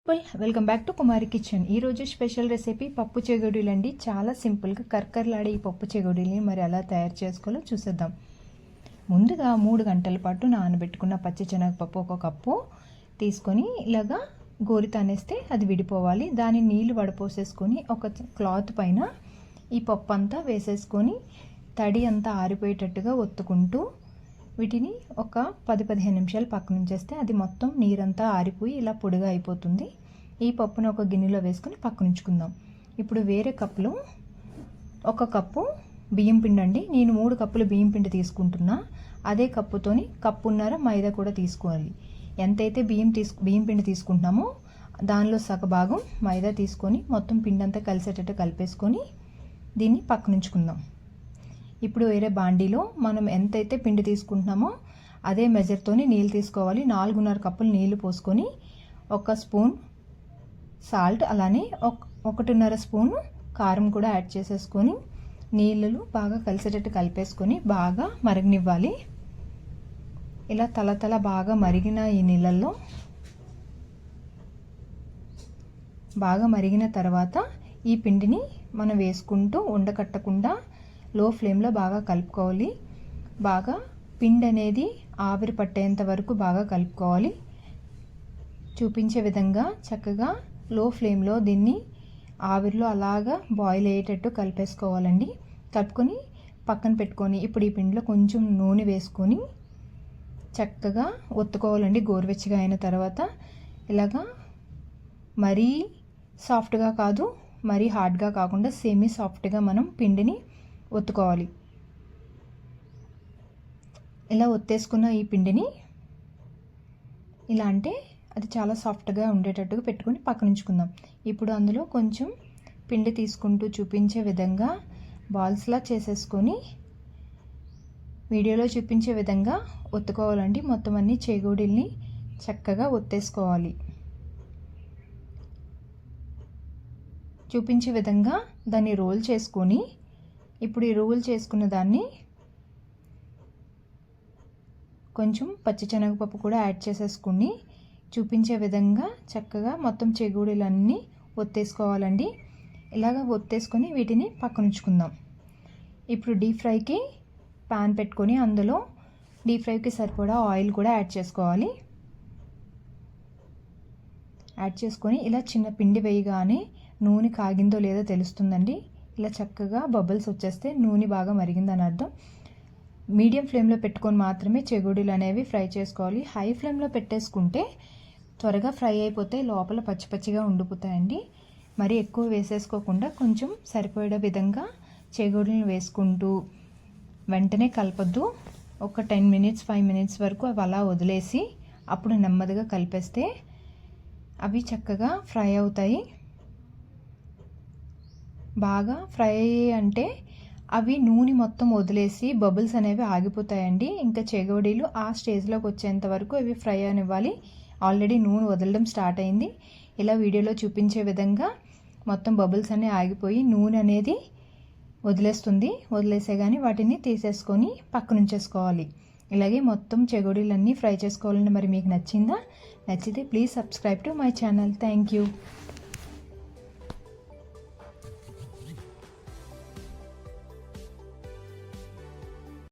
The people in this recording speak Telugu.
Welcome back to Kumari kitchen. ఈరోజు స్పెషల్ రెసిపీ పప్పు చెగుడులు అండి. చాలా సింపుల్గా కర్కర్లాడే ఈ పప్పు చెగుడుల్ని మరి ఎలా తయారు చేసుకోవాలో చూసేద్దాం. ముందుగా 3 గంటల పాటు నానబెట్టుకున్న పచ్చిశనగపప్పు 1 కప్పు తీసుకొని ఇలాగా గోరిత అనేస్తే అది విడిపోవాలి. దాని నీళ్లు వడపోసేసుకొని ఒక క్లాత్ పైన ఈ పప్పు అంతా వేసేసుకొని తడి అంతా ఆరిపోయేటట్టుగా ఒత్తుకుంటూ వీటిని ఒక 10-15 నిమిషాలు పక్కన ఉంచేస్తే అది మొత్తం నీరంతా ఆరిపోయి ఇలా పొడిగా అయిపోతుంది. ఈ పప్పును ఒక గిన్నెలో వేసుకొని పక్కన ఉంచుకుందాం. ఇప్పుడు వేరే కప్పులో 1 కప్పు బియ్యం పిండి అండి. నేను 3 కప్పులు బియ్యం పిండి తీసుకుంటున్నా. అదే కప్పుతోని కప్పున్నర మైదా కూడా తీసుకోవాలి. ఎంతైతే బియ్యం పిండి తీసుకుంటున్నామో దానిలో సగభాగం మైదా తీసుకొని మొత్తం పిండి అంతా కలిసేటట్టు కలిపేసుకొని దీన్ని పక్కన ఉంచుకుందాం. ఇప్పుడు వేరే బాండీలో మనం ఎంతైతే పిండి తీసుకుంటున్నామో అదే మెజర్తోని నీళ్ళు తీసుకోవాలి. 4.5 కప్పులు నీళ్లు పోసుకొని 1 స్పూన్ సాల్ట్ అలానే 1.5 స్పూన్ కారం కూడా యాడ్ చేసేసుకొని నీళ్ళు బాగా కలిసేటట్టు కలిపేసుకొని బాగా మరగనివ్వాలి. ఇలా తల బాగా మరిగిన ఈ నీళ్ళల్లో బాగా మరిగిన తర్వాత ఈ పిండిని మనం వేసుకుంటూ ఉండకట్టకుండా లో ఫ్లేమ్లో బాగా కలుపుకోవాలి. బాగా పిండి అనేది ఆవిరి పట్టేంత వరకు బాగా కలుపుకోవాలి. చూపించే విధంగా చక్కగా లో ఫ్లేమ్లో దీన్ని ఆవిరిలో అలాగా బాయిల్ అయ్యేటట్టు కలిపేసుకోవాలండి. కలుపుకొని పక్కన పెట్టుకొని ఇప్పుడు ఈ పిండిలో కొంచెం నూనె వేసుకొని చక్కగా ఒత్తుకోవాలండి. గోరువెచ్చగా అయిన తర్వాత ఇలాగా మరీ సాఫ్ట్గా కాదు, మరీ హార్డ్గా కాకుండా సెమీ సాఫ్ట్గా మనం పిండిని ఒత్తుకోవాలి. ఇలా ఒత్తేసుకున్న ఈ పిండిని ఇలా అంటే అది చాలా సాఫ్ట్గా ఉండేటట్టుగా పెట్టుకొని పక్కన ఉంచుకుందాం. ఇప్పుడు అందులో కొంచెం పిండి తీసుకుంటూ చూపించే విధంగా బాల్స్లా చేసేసుకొని వీడియోలో చూపించే విధంగా ఒత్తుకోవాలండి. మొత్తం అన్ని చెగోడీల్ని చక్కగా ఒత్తేసుకోవాలి. చూపించే విధంగా దాన్ని రోల్ చేసుకొని ఇప్పుడు ఈ రోల్ చేసుకున్న దాన్ని కొంచెం పచ్చిశనగపప్పు కూడా యాడ్ చేసేసుకుని చూపించే విధంగా చక్కగా మొత్తం చెగోడీలన్నీ ఒత్తేసుకోవాలండి. ఇలాగ ఒత్తేసుకొని వీటిని పక్కన ఉంచుకుందాం. ఇప్పుడు డీప్ ఫ్రైకి ప్యాన్ పెట్టుకొని అందులో డీప్ ఫ్రైకి సరిపడా ఆయిల్ కూడా యాడ్ చేసుకోవాలి. యాడ్ చేసుకొని ఇలా చిన్న పిండి వేయగానే నూనె కాగిందో లేదో తెలుస్తుందండి. ఇలా చక్కగా బబుల్స్ వచ్చేస్తే నూనె బాగా మరిగిందని అర్థం. మీడియం ఫ్లేమ్లో పెట్టుకొని మాత్రమే చెగోడీలు అనేవి ఫ్రై చేసుకోవాలి. హై ఫ్లేమ్లో పెట్టేసుకుంటే త్వరగా ఫ్రై అయిపోతే లోపల పచ్చిగా ఉండిపోతాయండి. మరి ఎక్కువ వేసేసుకోకుండా కొంచెం సరిపోయే విధంగా చెగోడీలను వేసుకుంటూ వెంటనే కలపొద్దు. ఒక 10 మినిట్స్ 5 మినిట్స్ వరకు అవి అలా వదిలేసి అప్పుడు నెమ్మదిగా కలిపేస్తే అవి చక్కగా ఫ్రై అవుతాయి. బాగా ఫ్రై అంటే అవి నూనె మొత్తం వదిలేసి బబుల్స్ అనేవి ఆగిపోతాయండి. ఇంకా చెగోడీలు ఆ స్టేజ్లోకి వచ్చేంత వరకు అవి ఫ్రై అనివ్వాలి. ఆల్రెడీ నూనె వదలడం స్టార్ట్ అయింది. ఇలా వీడియోలో చూపించే విధంగా మొత్తం బబుల్స్ అన్నీ ఆగిపోయి నూనె అనేది వదిలేసే కానీ వాటిని తీసేసుకొని పక్కన ఉంచేసుకోవాలి. ఇలాగే మొత్తం చెగోడీలన్నీ ఫ్రై చేసుకోవాలండి. మరి మీకు నచ్చిందా? నచ్చితే please subscribe to my channel. Thank you.